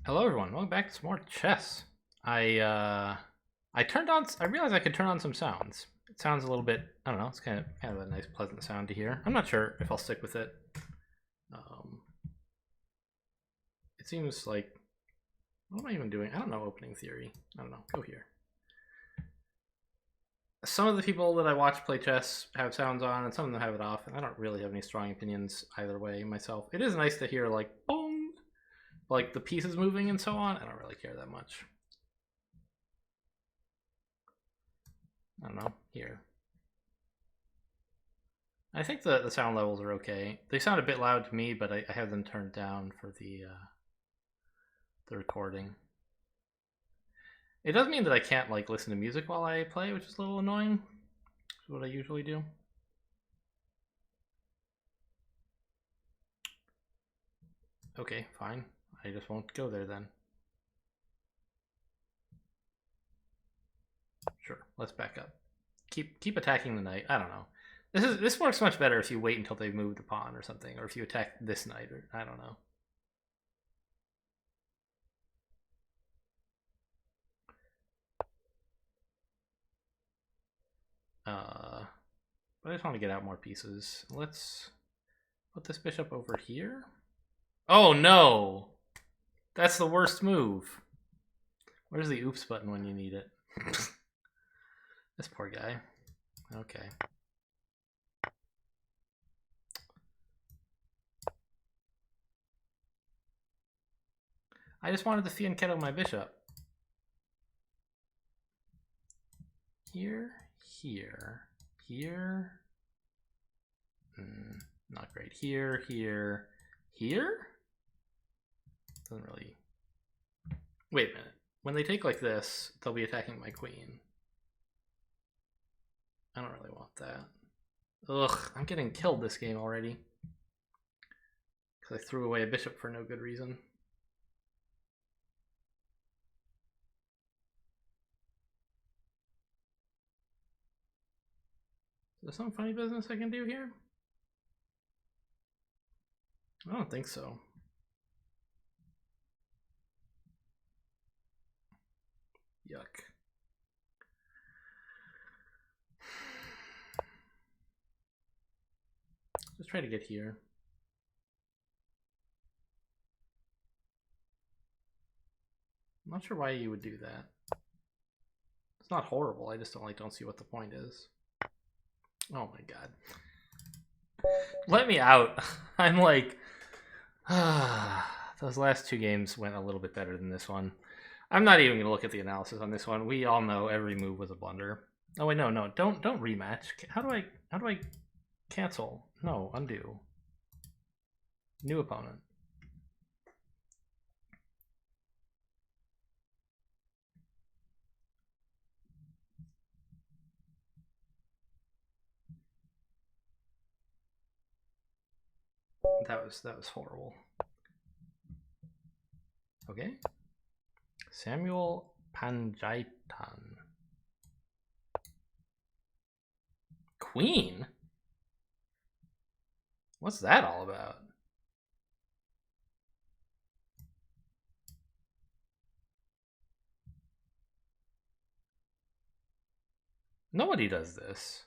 Hello everyone, welcome back to some more chess. I realized I could turn on some sounds. It sounds a little bit, I don't know, it's kind of a nice pleasant sound to hear. I'm not sure if I'll stick with it. It seems like, what am I even doing? I don't know opening theory. I don't know, go here. Some of the people that I watch play chess have sounds on and some of them have it off, and I don't really have any strong opinions either way myself. It is nice to hear like, boom, like the pieces moving and so on. I don't really care that much. I don't know, here. I think the sound levels are okay. They sound a bit loud to me, but I have them turned down for the recording. It does mean that I can't like listen to music while I play, which is a little annoying. That's what I usually do. Okay, fine. I just won't go there then. Sure, let's back up. Keep attacking the knight. I don't know. This works much better if you wait until they've moved the pawn or something, or if you attack this knight, or I don't know. But I just want to get out more pieces. Let's put this bishop over here. Oh no! That's the worst move. Where's the oops button when you need it? This poor guy. Okay. I just wanted to fianchetto my bishop. Here, here, here. Not great. Here, here, here? Doesn't really... Wait a minute. When they take like this, they'll be attacking my queen. I don't really want that. Ugh, I'm getting killed this game already. Because I threw away a bishop for no good reason. Is there some funny business I can do here? I don't think so. Yuck. Just try to get here. I'm not sure why you would do that. It's not horrible, I just don't see what the point is. Oh my god. Let me out. I'm like... those last two games went a little bit better than this one. I'm not even going to look at the analysis on this one. We all know every move was a blunder. Oh wait, no, don't rematch. How do I cancel? No, undo. New opponent. That was horrible. Okay. Samuel Panjaitan. Queen? What's that all about? Nobody does this.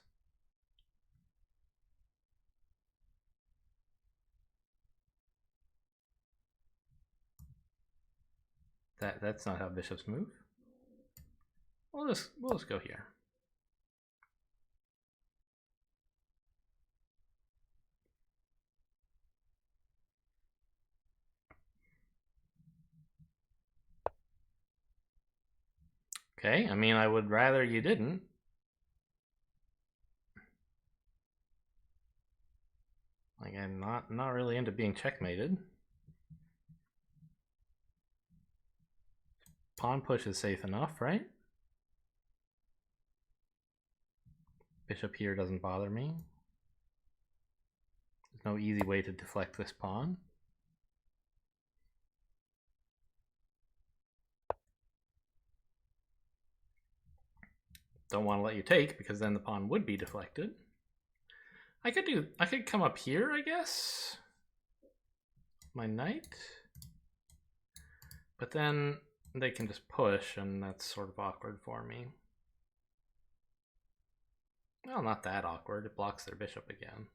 That's not how bishops move. We'll just go here. Okay, I mean, I would rather you didn't. Like, I'm not really into being checkmated. Pawn push is safe enough, right? Bishop here doesn't bother me. There's no easy way to deflect this pawn. Don't want to let you take because then the pawn would be deflected. I could come up here, I guess. My knight. But then they can just push, and that's sort of awkward for me. Well, not that awkward. It blocks their bishop again.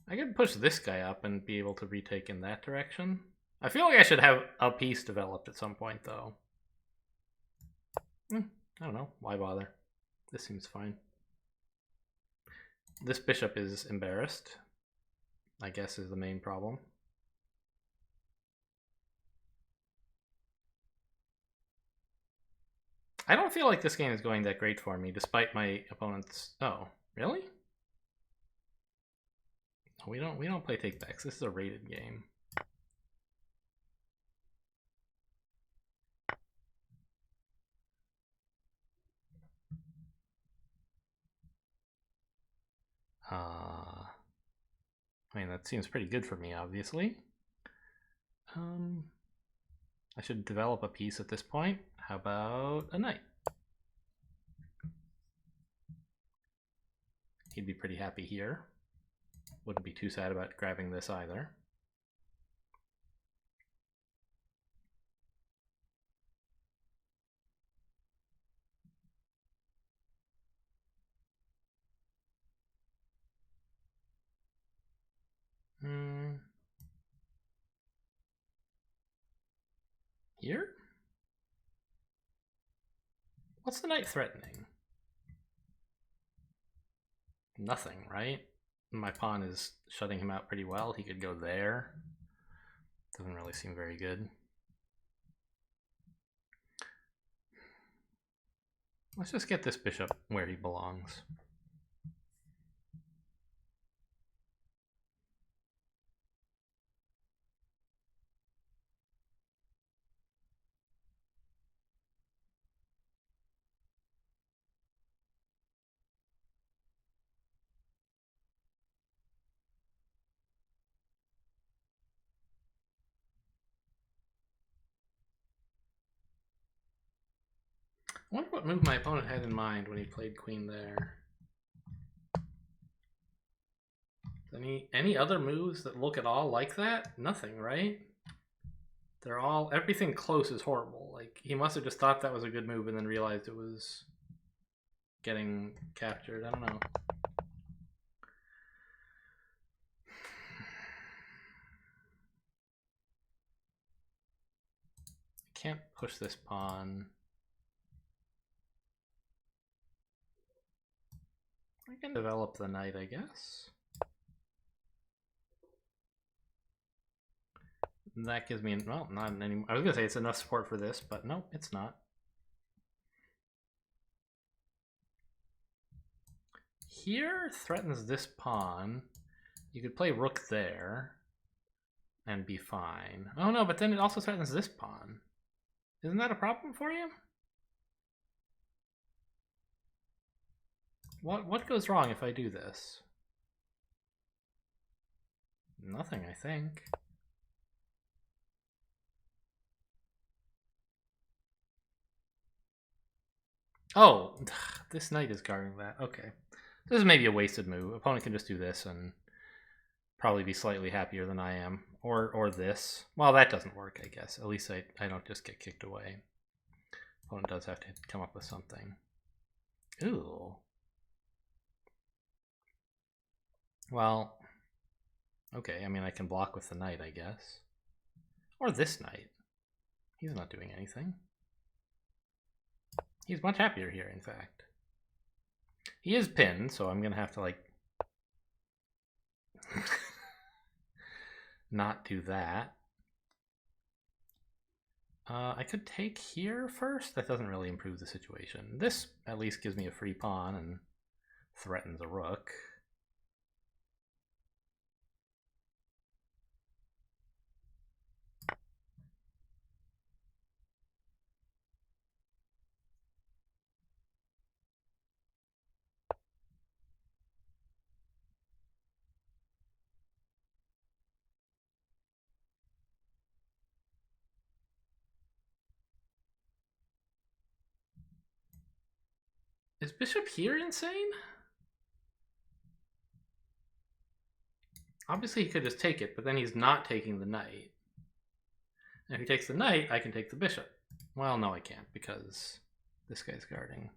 I could push this guy up and be able to retake in that direction. I feel like I should have a piece developed at some point, though. I don't know. Why bother? This seems fine. This bishop is embarrassed, I guess, is the main problem. I don't feel like this game is going that great for me, despite my opponent's... Oh, really? We don't play takebacks. This is a rated game. I mean, that seems pretty good for me, obviously. I should develop a piece at this point. How about a knight? He'd be pretty happy here. Wouldn't be too sad about grabbing this either. Here? What's the knight threatening? Nothing, right? My pawn is shutting him out pretty well. He could go there. Doesn't really seem very good. Let's just get this bishop where he belongs. I wonder what move my opponent had in mind when he played queen there. Any other moves that look at all like that? Nothing, right? They're all... Everything close is horrible. Like, he must have just thought that was a good move and then realized it was getting captured. I don't know. I can't push this pawn. I can develop the knight, I guess. And that gives me, well, not any. I was gonna say it's enough support for this, but no, it's not. Here threatens this pawn. You could play rook there and be fine. Oh no, but then it also threatens this pawn. Isn't that a problem for you? What goes wrong if I do this? Nothing, I think. Oh, this knight is guarding that. Okay. This is maybe a wasted move. Opponent can just do this and probably be slightly happier than I am. Or this. Well, that doesn't work, I guess. At least I don't just get kicked away. Opponent does have to come up with something. Ooh. Well, okay, I mean, I can block with the knight, I guess. Or this knight. He's not doing anything. He's much happier here, in fact. He is pinned, so I'm going to have to, like, not do that. I could take here first. That doesn't really improve the situation. This at least gives me a free pawn and threatens a rook. Is bishop here insane? Obviously, he could just take it, but then he's not taking the knight. And if he takes the knight, I can take the bishop. Well, no, I can't, because this guy's guarding.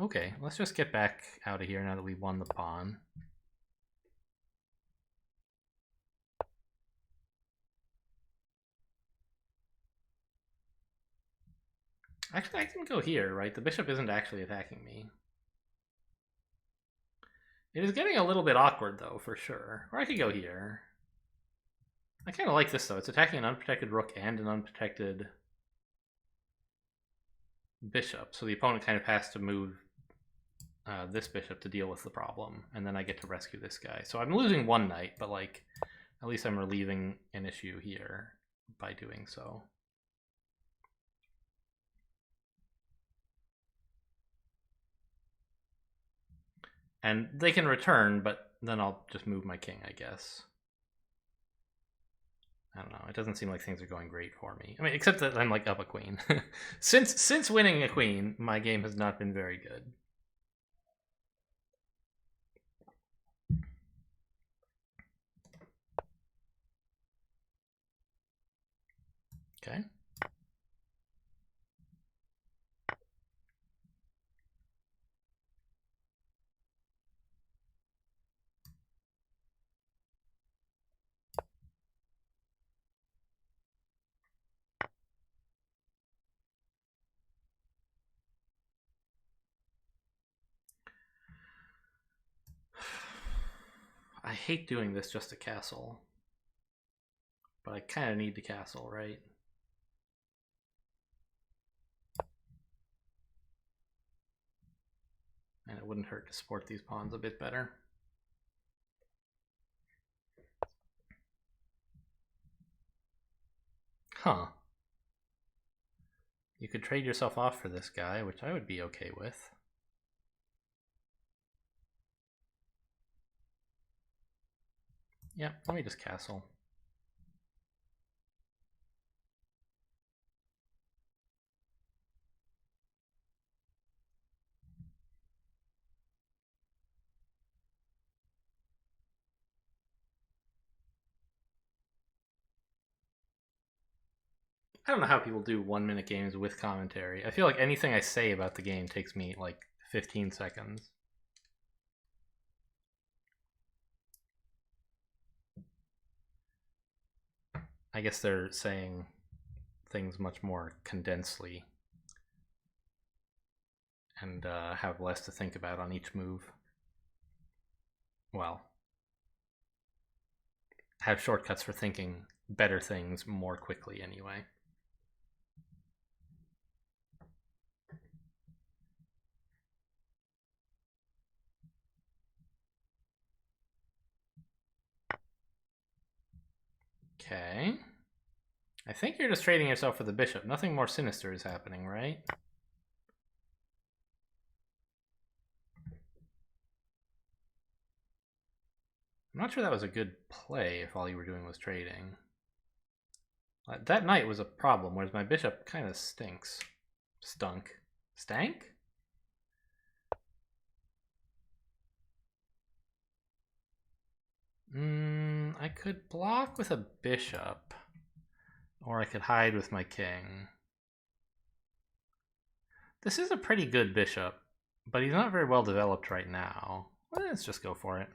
Okay, let's just get back out of here now that we won the pawn. Actually, I can go here, right? The bishop isn't actually attacking me. It is getting a little bit awkward, though, for sure. Or I could go here. I kind of like this, though. It's attacking an unprotected rook and an unprotected bishop. So the opponent kind of has to move this bishop to deal with the problem. And then I get to rescue this guy. So I'm losing one knight, but, like, at least I'm relieving an issue here by doing so. And they can return, but then I'll just move my king, I guess. I don't know. It doesn't seem like things are going great for me. I mean, except that I'm like up a queen. Since winning a queen, my game has not been very good. Okay. I hate doing this just to castle. But I kind of need to castle, right? And it wouldn't hurt to support these pawns a bit better. Huh. You could trade yourself off for this guy, which I would be okay with. Yeah, let me just castle. I don't know how people do 1 minute games with commentary. I feel like anything I say about the game takes me like 15 seconds. I guess they're saying things much more condensedly and have less to think about on each move. Well, have shortcuts for thinking better things more quickly anyway. Okay. I think you're just trading yourself for the bishop. Nothing more sinister is happening, right? I'm not sure that was a good play if all you were doing was trading. That knight was a problem, whereas my bishop kind of stinks. Stunk. Stank? I could block with a bishop. Or I could hide with my king. This is a pretty good bishop, but he's not very well developed right now. Let's just go for it.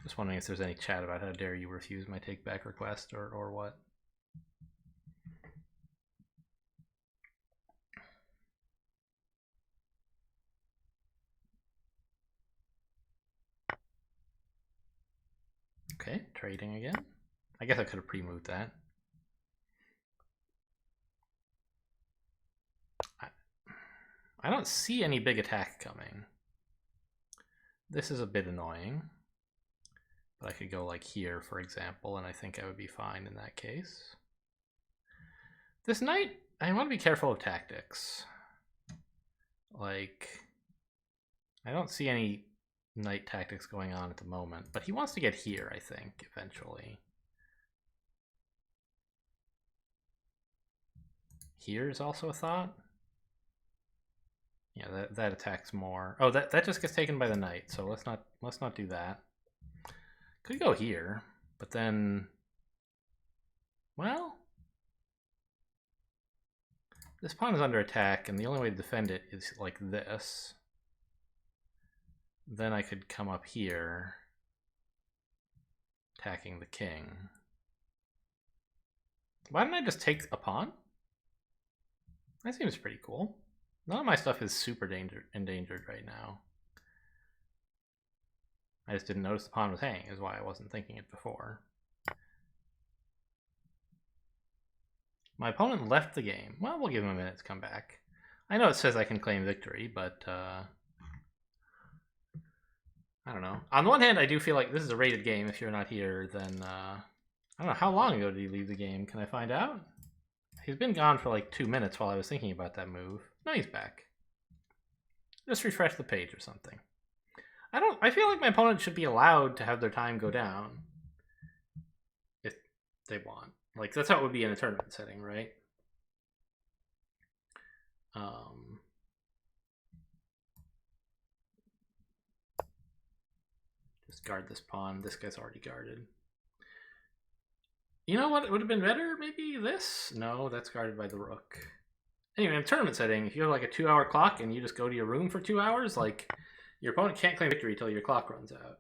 Just wondering if there's any chat about how dare you refuse my take back request or what. Okay, trading again. I guess I could have pre-moved that. I don't see any big attack coming. This is a bit annoying. But I could go like here, for example, and I think I would be fine in that case. This knight, I want to be careful of tactics. Like, I don't see any knight tactics going on at the moment, but he wants to get here, I think, eventually. here is also a thought. Yeah, that attacks more. Oh, that just gets taken by the knight, so let's not do that. Could go here, but then, well, this pawn is under attack, and the only way to defend it is like this. Then I could come up here, attacking the king. Why didn't I just take a pawn? That seems pretty cool. None of my stuff is super endangered right now. I just didn't notice the pawn was hanging, is why I wasn't thinking it before. My opponent left the game. Well, we'll give him a minute to come back. I know it says I can claim victory, but I don't know. On the one hand, I do feel like this is a rated game. If you're not here, then I don't know. How long ago did he leave the game? Can I find out? He's been gone for like 2 minutes while I was thinking about that move. No, he's back. Just refresh the page or something. I feel like my opponent should be allowed to have their time go down if they want. Like, that's how it would be in a tournament setting, right? Just guard this pawn. This guy's already guarded. You know what would have been better? Maybe this? No, that's guarded by the rook. Anyway, in a tournament setting, if you have like a 2-hour clock and you just go to your room for 2 hours, like, your opponent can't claim victory until your clock runs out.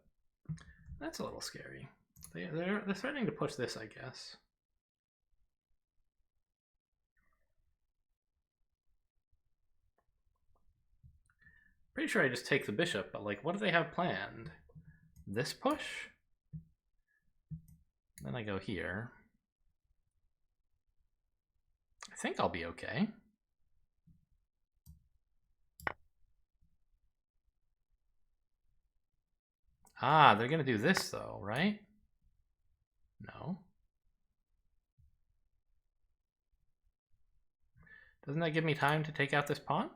That's a little scary. They're threatening to push this, I guess. Pretty sure I just take the bishop, but like, what do they have planned? This push? Then I go here. I think I'll be okay. Ah, they're going to do this though, right? No. Doesn't that give me time to take out this pawn?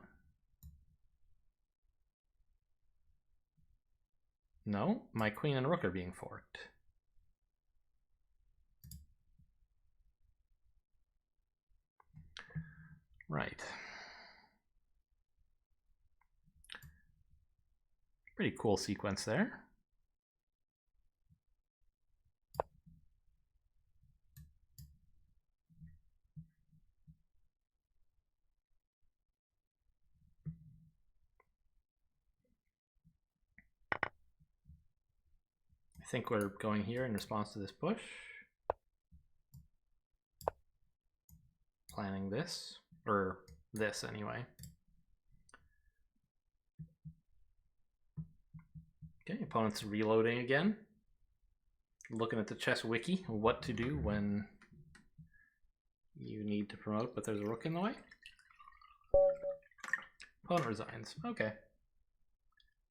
No, my queen and rook are being forked. Right. Pretty cool sequence there. I think we're going here in response to this push. Planning this, or this anyway. Okay, opponent's reloading again. Looking at the chess wiki, what to do when you need to promote, but there's a rook in the way. Opponent resigns. Okay.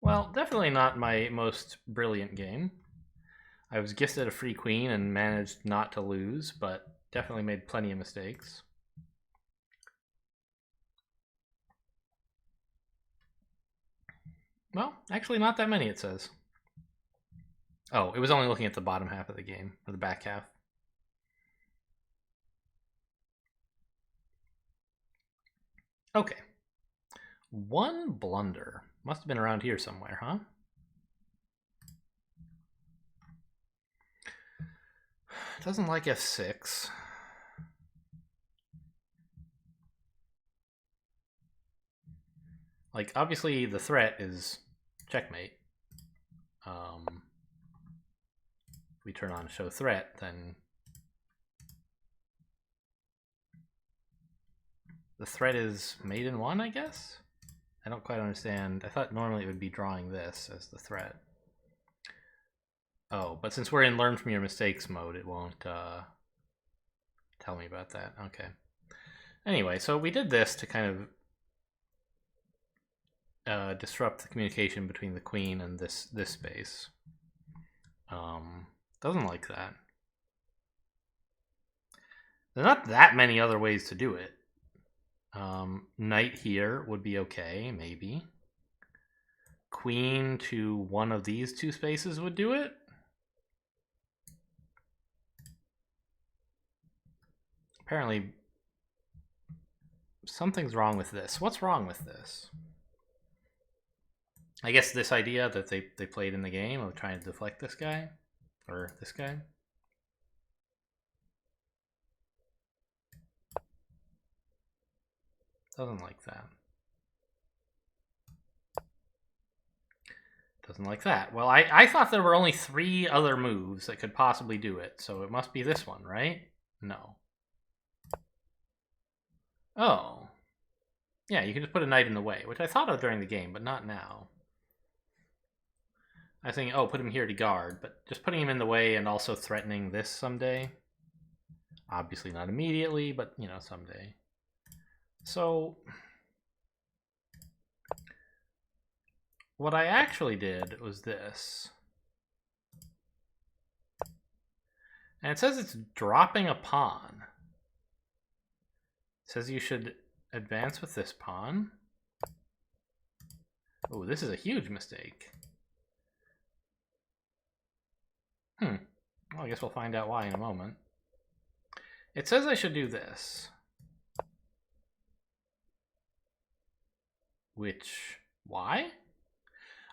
Well, definitely not my most brilliant game. I was gifted a free queen and managed not to lose, but definitely made plenty of mistakes. Well, actually not that many, it says. Oh, it was only looking at the bottom half of the game, or the back half. Okay. One blunder. Must have been around here somewhere, huh? Doesn't like f6. Like, obviously the threat is checkmate. If we turn on show threat, then the threat is mate in one, I guess? I don't quite understand. I thought normally it would be drawing this as the threat. Oh, but since we're in learn from your mistakes mode, it won't tell me about that. Okay. Anyway, so we did this to kind of disrupt the communication between the queen and this space. Doesn't like that. There's not that many other ways to do it. Knight here would be okay, maybe. Queen to one of these two spaces would do it. Apparently, Something's wrong with this. What's wrong with this? I guess this idea that they played in the game of trying to deflect this guy. Or this guy. Doesn't like that. Doesn't like that. Well, I thought there were only 3 other moves that could possibly do it, so it must be this one, right? No. Oh. Yeah, you can just put a knight in the way, which I thought of during the game, but not now. I was thinking, oh, put him here to guard, but just putting him in the way and also threatening this someday. Obviously not immediately, but, you know, someday. So what I actually did was this. And it says it's dropping a pawn. It says you should advance with this pawn. Oh, this is a huge mistake. Well, I guess we'll find out why in a moment. It says I should do this. Which, why?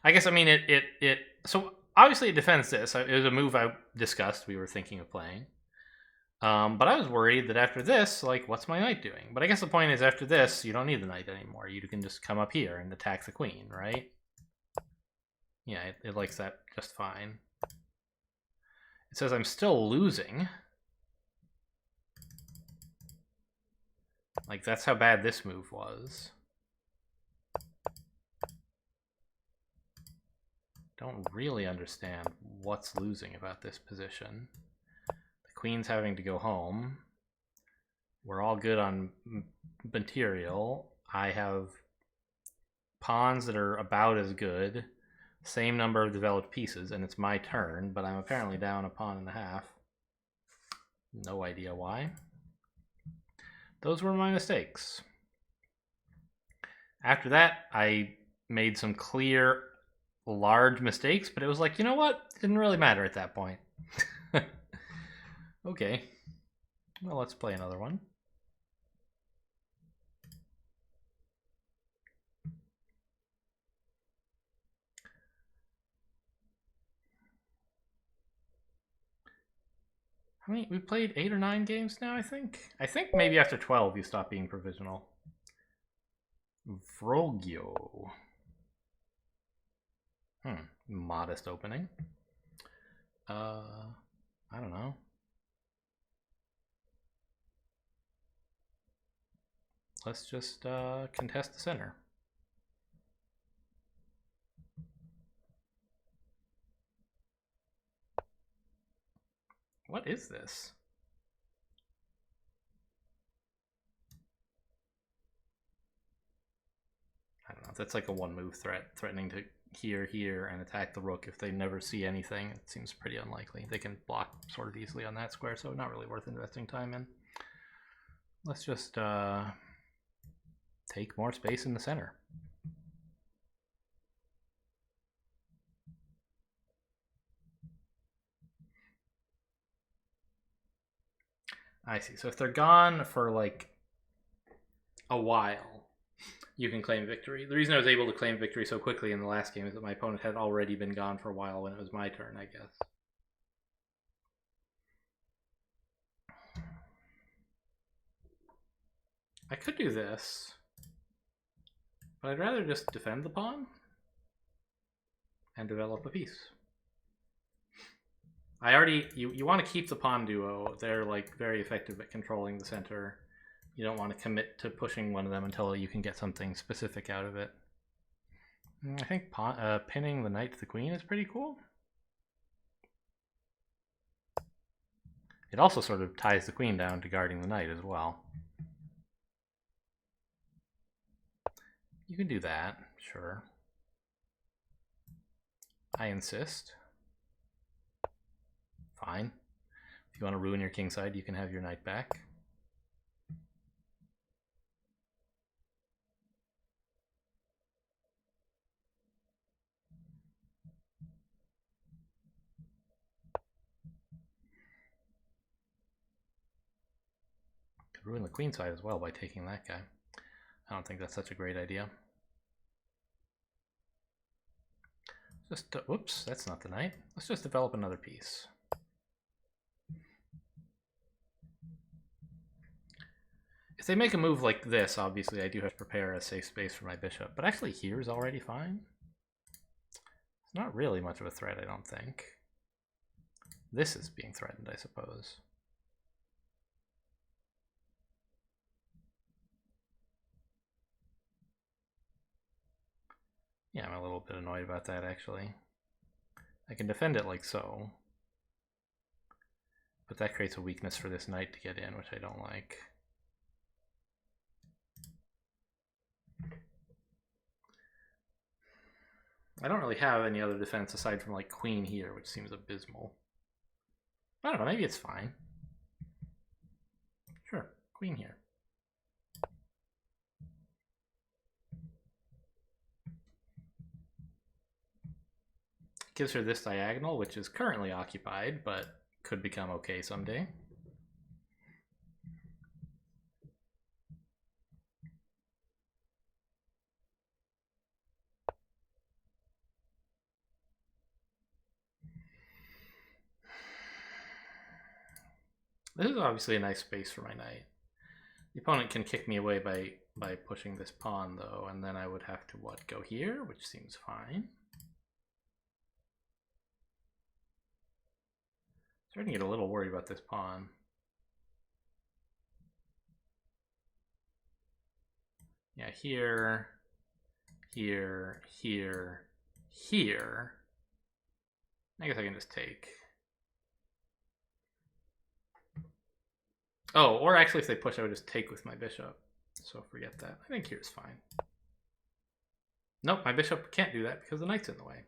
I guess, I mean, so obviously it defends this. It was a move I discussed we were thinking of playing. But I was worried that after this, like, what's my knight doing? But I guess the point is, after this, you don't need the knight anymore. You can just come up here and attack the queen, right? Yeah, it likes that just fine. It says I'm still losing. Like, that's how bad this move was. Don't really understand what's losing about this position. The queen's having to go home. We're all good on material. I have pawns that are about as good. Same number of developed pieces, and it's my turn, but I'm apparently down a pawn and a half. No idea why. Those were my mistakes. After that, I made some clear, large mistakes, but it was like, you know what? It didn't really matter at that point. Okay. Well, let's play another one. How many? We played 8 or 9 games now, I think. I think maybe after 12 you stop being provisional. Vrogio. Modest opening. I don't know. Let's just contest the center. What is this? I don't know. That's like a 1-move threat, threatening to here, and attack the rook if they never see anything. It seems pretty unlikely. They can block sort of easily on that square, so not really worth investing time in. Let's just take more space in the center. I see. So if they're gone for like a while, you can claim victory. The reason I was able to claim victory so quickly in the last game is that my opponent had already been gone for a while when it was my turn, I guess. I could do this, but I'd rather just defend the pawn and develop a piece. I already, you want to keep the pawn duo. They're like very effective at controlling the center. You don't want to commit to pushing one of them until you can get something specific out of it. I think pinning the knight to the queen is pretty cool. It also sort of ties the queen down to guarding the knight as well. You can do that, sure. I insist. Fine. If you want to ruin your kingside, you can have your knight back. Could ruin the queenside as well by taking that guy. I don't think that's such a great idea. Just, whoops, that's not the knight. Let's just develop another piece. If they make a move like this, obviously I do have to prepare a safe space for my bishop. But actually here is already fine. It's not really much of a threat, I don't think. This is being threatened, I suppose. Yeah, I'm a little bit annoyed about that, actually. I can defend it like so. But that creates a weakness for this knight to get in, which I don't like. I don't really have any other defense aside from like queen here, which seems abysmal. I don't know, maybe it's fine. Sure, queen here. Gives her this diagonal, which is currently occupied, but could become okay someday. This is obviously a nice space for my knight. The opponent can kick me away by pushing this pawn, though, and then I would have to, what, go here, which seems fine. Starting to get a little worried about this pawn. Yeah, here, here, here, here. I guess I can just take. Oh, or actually if they push, I would just take with my bishop. So forget that. I think here's fine. Nope, my bishop can't do that because the knight's in the way.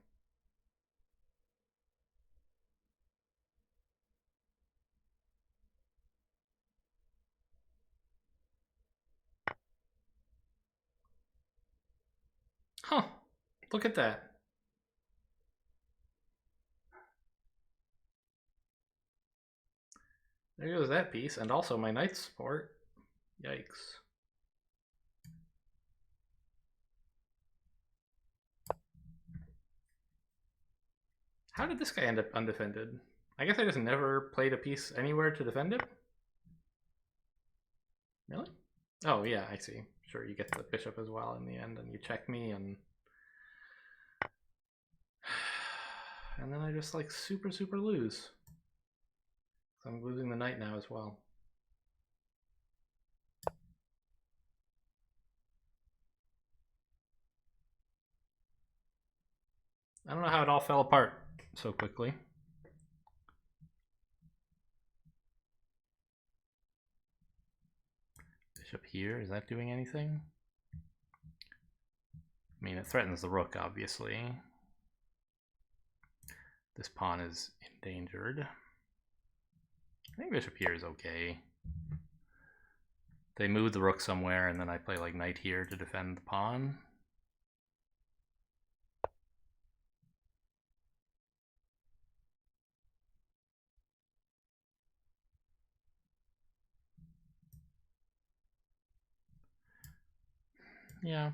Huh, look at that. There goes that piece, and also my knight's support. Yikes. How did this guy end up undefended? I guess I just never played a piece anywhere to defend it? Really? Oh, yeah, I see. Sure, you get the bishop as well in the end, and you check me, and... And then I just, like, super lose. I'm losing the knight now as well. I don't know how it all fell apart so quickly. Bishop here, is that doing anything? I mean, it threatens the rook, obviously. This pawn is endangered. I think bishop here is okay. They move the rook somewhere, and then I play like knight here to defend the pawn. Yeah.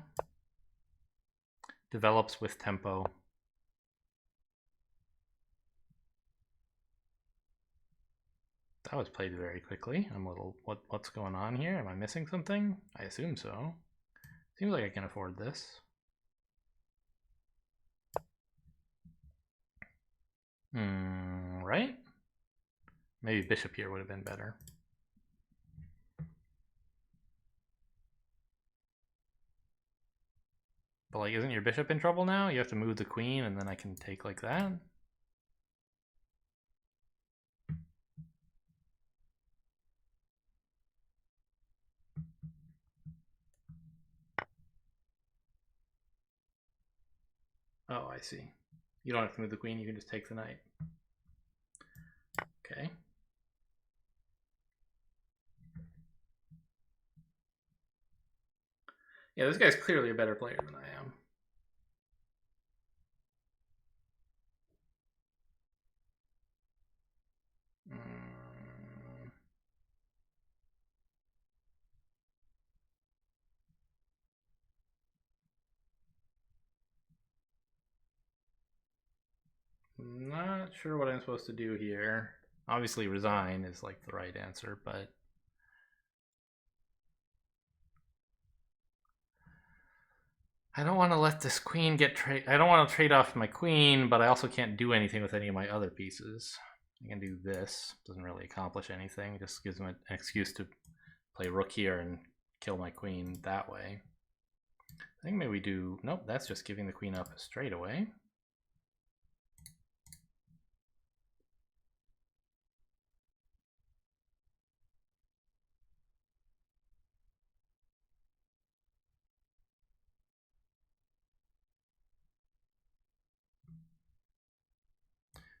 Develops with tempo. That was played very quickly. I'm a little, what's going on here? Am I missing something? I assume so. Seems like I can afford this. Right? Maybe bishop here would have been better. But like, isn't your bishop in trouble now? You have to move the queen and then I can take like that? Oh, I see. You don't have to move the queen, you can just take the knight. Okay. Yeah, this guy's clearly a better player than I am. Not sure what I'm supposed to do here. Obviously resign is like the right answer, but I don't want to let this queen get I don't want to trade off my queen, but I also can't do anything with any of my other pieces. I can do this. Doesn't really accomplish anything. It just gives me an excuse to play rook here and kill my queen that way. I think maybe we do... Nope, that's just giving the queen up straight away.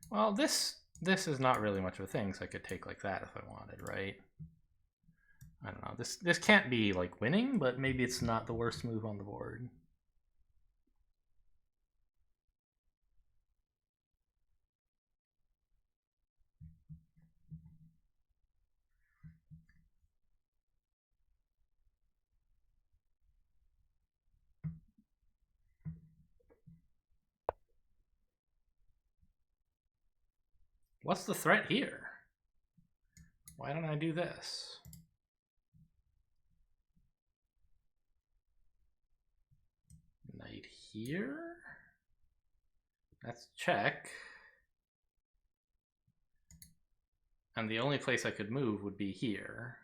Well, this is not really much of a thing, so I could take like that if I wanted, right? I don't know. This can't be like winning, but maybe it's not the worst move on the board. What's the threat here? Why don't I do this? Knight here? That's check. And the only place I could move would be here.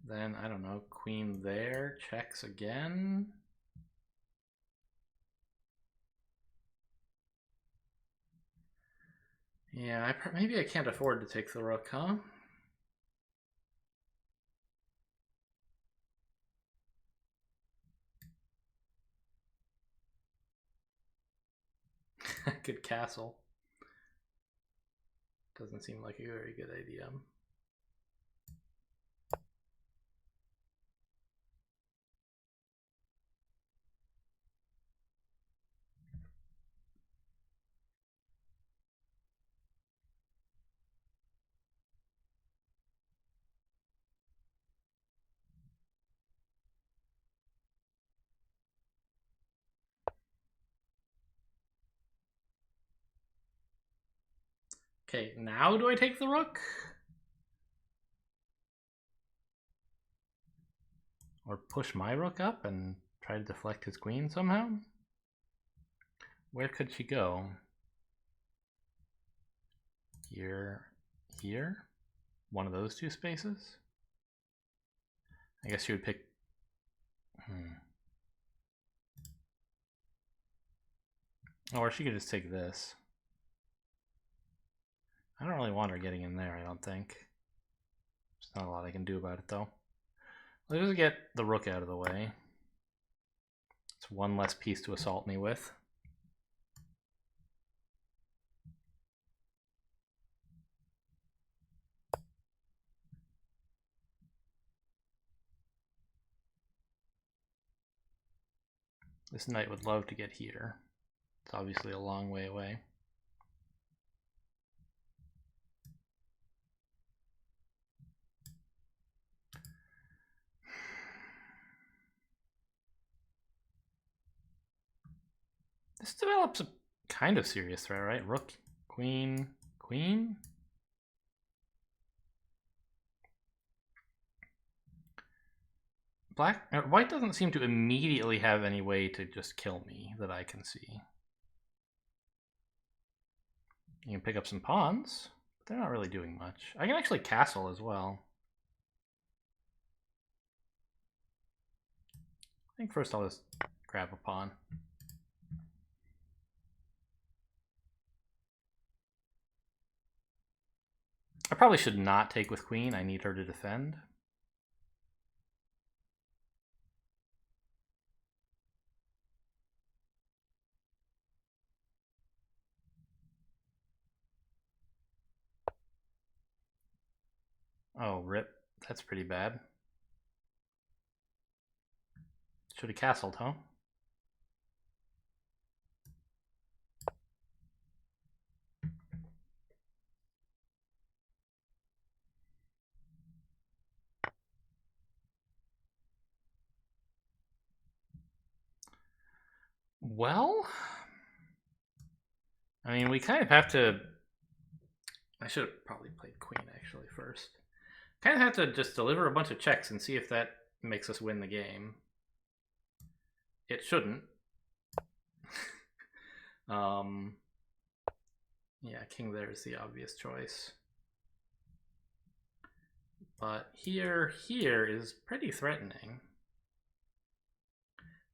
Then, I don't know, queen there, checks again. Yeah, maybe I can't afford to take the rook, huh? Good castle. Doesn't seem like a very good idea. Okay, now do I take the rook? Or push my rook up and try to deflect his queen somehow? Where could she go? Here, here? One of those two spaces? I guess she would pick... Or she could just take this. I don't really want her getting in there, I don't think. There's not a lot I can do about it, though. Let's just get the rook out of the way. It's one less piece to assault me with. This knight would love to get here. It's obviously a long way away. This develops a kind of serious threat, right? Rook, queen, queen? White doesn't seem to immediately have any way to just kill me that I can see. You can pick up some pawns, but they're not really doing much. I can actually castle as well. I think first I'll just grab a pawn. I probably should not take with queen. I need her to defend. Oh, rip. That's pretty bad. Should have castled, huh? Well, I mean, we kind of have to... I should have probably played queen, actually, first. Kind of have to just deliver a bunch of checks and see if that makes us win the game. It shouldn't. Yeah, king there is the obvious choice. But here is pretty threatening.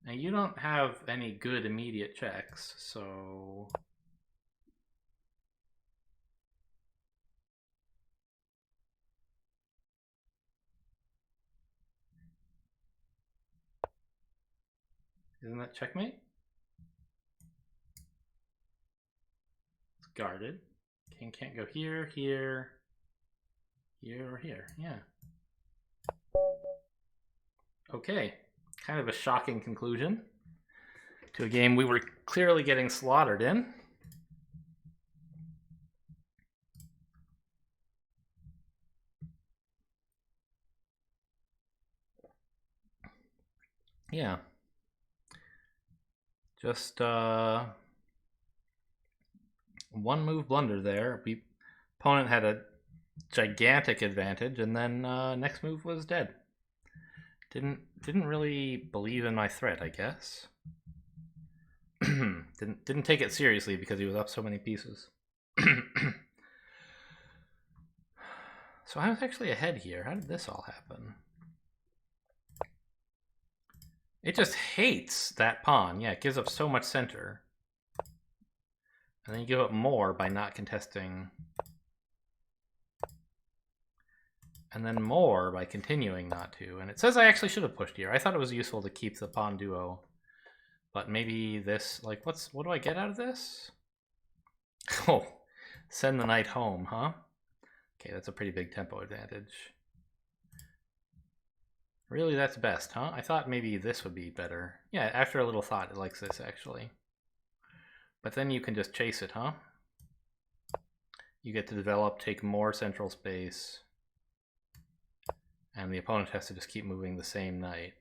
Now you don't have any good immediate checks, so... Isn't that checkmate? It's guarded. King can't go here, here, here, or here. Yeah. Okay. Kind of a shocking conclusion to a game we were clearly getting slaughtered in. Yeah. Just one move blunder there. Opponent had a gigantic advantage, and then next move was dead. Didn't really believe in my threat, I guess. didn't take it seriously because he was up so many pieces. So I was actually ahead here. How did this all happen? It just hates that pawn. Yeah, it gives up so much center. And then you give up more by not contesting. And then more by continuing not to. And it says I actually should have pushed here. I thought it was useful to keep the pawn duo. But maybe this, like, what do I get out of this? Oh, send the knight home, huh? Okay, that's a pretty big tempo advantage. Really, that's best, huh? I thought maybe this would be better. Yeah, after a little thought, it likes this, actually. But then you can just chase it, huh? You get to develop, take more central space. And the opponent has to just keep moving the same knight.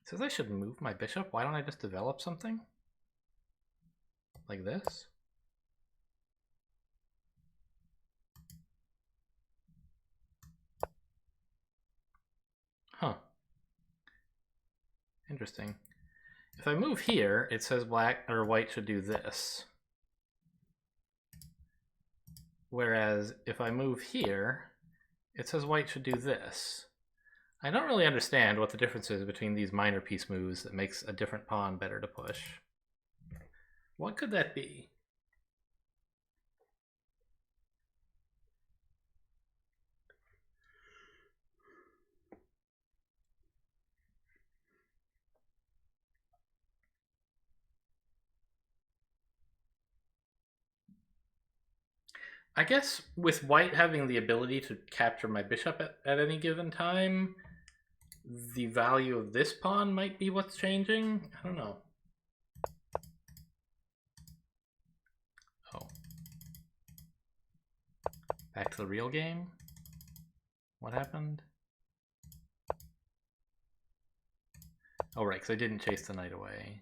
It says I should move my bishop. Why don't I just develop something? Like this? Huh. Interesting. If I move here, it says black or white should do this. Whereas if I move here, it says white should do this. I don't really understand what the difference is between these minor piece moves that makes a different pawn better to push. What could that be? I guess with white having the ability to capture my bishop at any given time, the value of this pawn might be what's changing. I don't know. Oh. Back to the real game? What happened? Oh, right, because I didn't chase the knight away.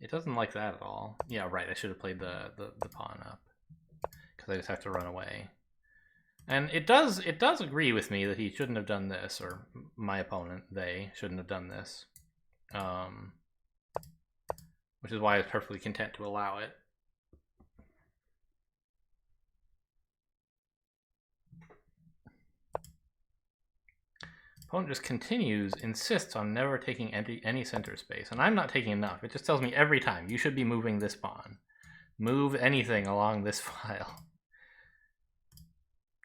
It doesn't like that at all. Yeah, right, I should have played the pawn up. Because I just have to run away. And it does agree with me that he shouldn't have done this, or my opponent, they, shouldn't have done this. Which is why I was perfectly content to allow it. Opponent just continues, insists on never taking any center space. And I'm not taking enough. It just tells me every time, you should be moving this pawn. Move anything along this file.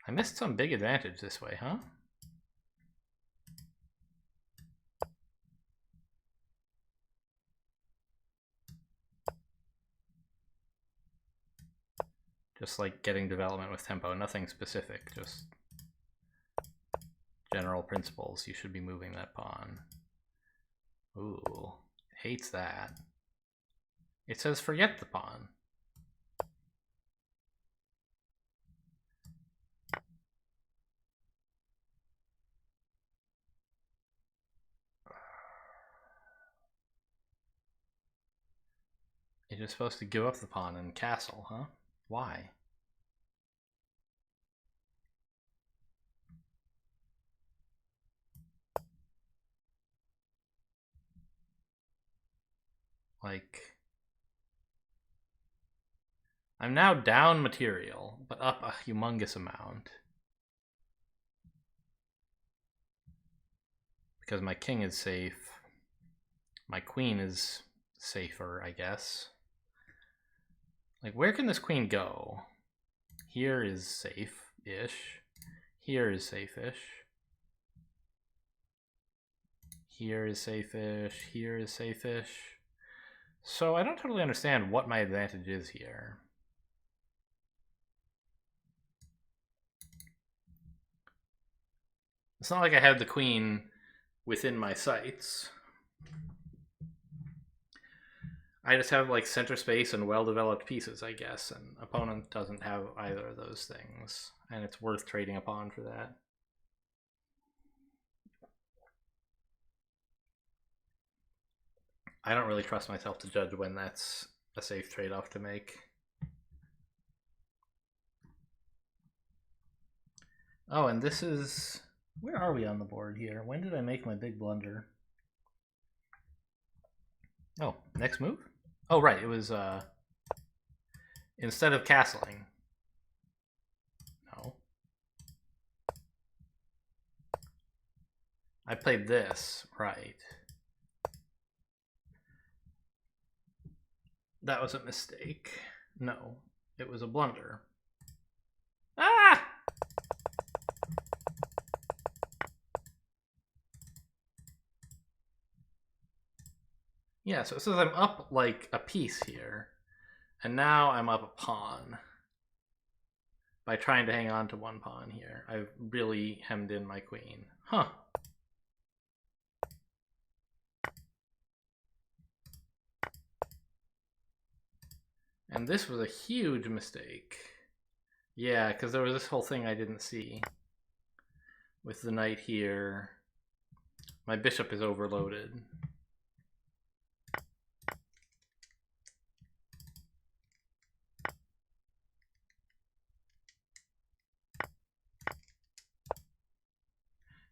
I missed some big advantage this way, huh? Just like getting development with tempo, nothing specific, just general principles. You should be moving that pawn. Ooh, hates that. It says forget the pawn. You're just supposed to give up the pawn and castle, huh? Why? Like, I'm now down material, but up a humongous amount. Because my king is safe. My queen is safer, I guess. Like, where can this queen go? Here is safe-ish. Here is safe-ish. Here is safe-ish. Here is safe-ish. So I don't totally understand what my advantage is here. It's not like I have the queen within my sights. I just have like center space and well-developed pieces, I guess, and opponent doesn't have either of those things, and it's worth trading a pawn for that. I don't really trust myself to judge when that's a safe trade-off to make. Oh, and this is... Where are we on the board here? When did I make my big blunder? Oh, next move? Oh, right, it was, instead of castling. No. I played this, right. That was a mistake. No, it was a blunder. Ah! Yeah, so it says I'm up like a piece here, and now I'm up a pawn. By trying to hang on to one pawn here, I've really hemmed in my queen. Huh. And this was a huge mistake. Yeah, because there was this whole thing I didn't see. With the knight here, my bishop is overloaded.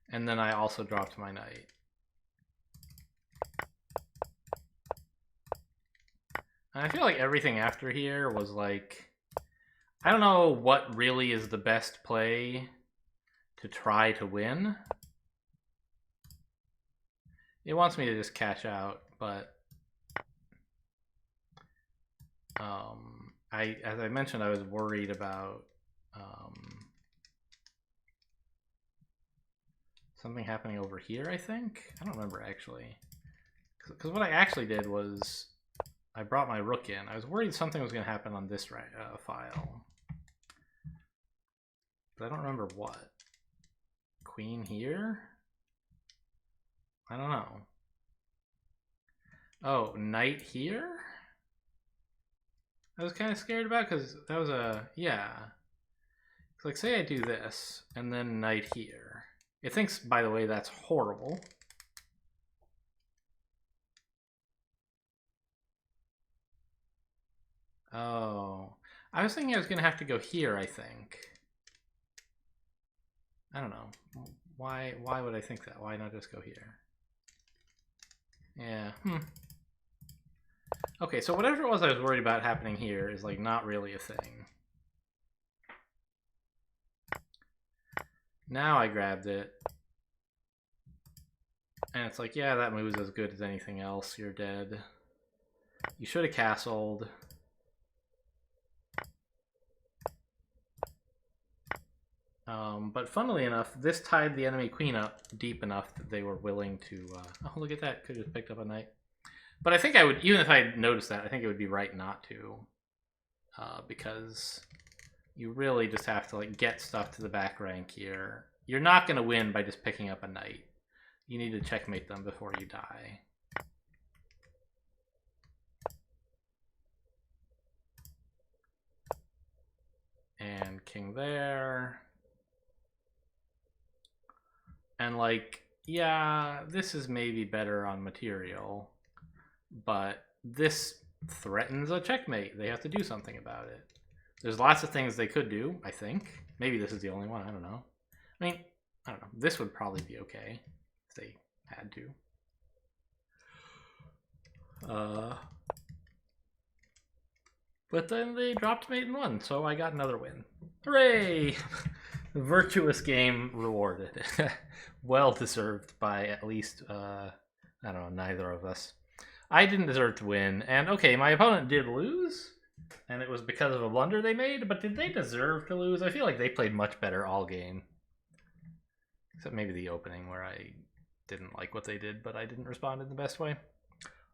And then I also dropped my knight. And I feel like everything after here was like... I don't know what really is the best play to try to win. It wants me to just cash out, but... as I mentioned, I was worried about... something happening over here, I think? I don't remember, actually. Because what I actually did was I brought my rook in. I was worried something was going to happen on this file. But I don't remember what. Queen here? I don't know. Oh, knight here? I was kind of scared about because that was a... Yeah. It's like, say I do this, and then knight here. It thinks, by the way, that's horrible. Oh. I was thinking I was going to have to go here, I think. I don't know. Why would I think that? Why not just go here? Yeah. Okay, so whatever it was I was worried about happening here is, like, not really a thing. Now I grabbed it. And it's like, yeah, that move's as good as anything else. You're dead. You should have castled. But funnily enough, this tied the enemy queen up deep enough that they were willing to... oh, look at that. Could have picked up a knight. But I think I would, even if I noticed that, I think it would be right not to. Because you really just have to like get stuff to the back rank here. You're not going to win by just picking up a knight. You need to checkmate them before you die. And king there. And like, yeah, this is maybe better on material, but this threatens a checkmate. They have to do something about it. There's lots of things they could do, I think. Maybe this is the only one, I don't know. I mean, I don't know. This would probably be okay if they had to. But then they dropped mate and won, so I got another win. Hooray! Virtuous game rewarded. Well deserved by at least, I don't know, neither of us. I didn't deserve to win, and okay, my opponent did lose, and it was because of a blunder they made, but did they deserve to lose? I feel like they played much better all game. Except maybe the opening where I didn't like what they did, but I didn't respond in the best way.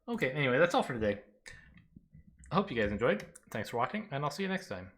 Okay, anyway, that's all for today. I hope you guys enjoyed. Thanks for watching, and I'll see you next time.